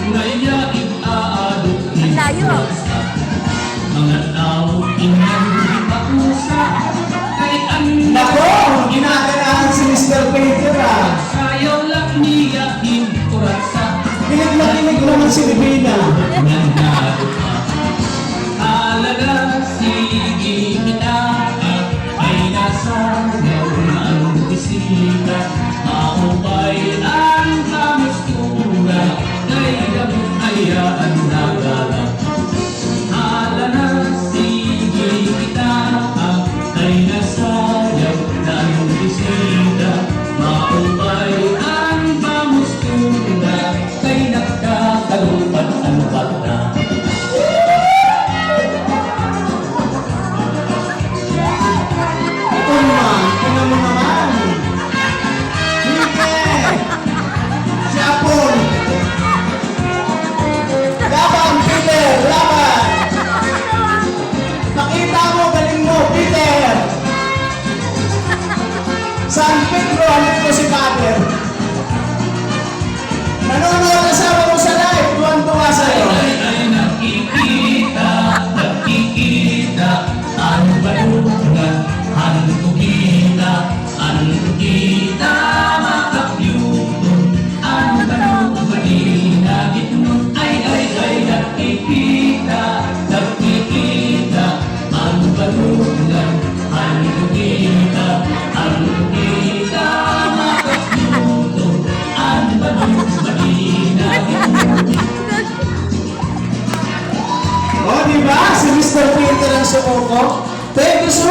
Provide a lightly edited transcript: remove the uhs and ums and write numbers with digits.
Ngayain aalutin Layo. mga tao inang kay Nako, ginaganahan si Mr. Peter ah. sayaw lang niya in kurasa Kinig na kinig naman si Divina. Nanalo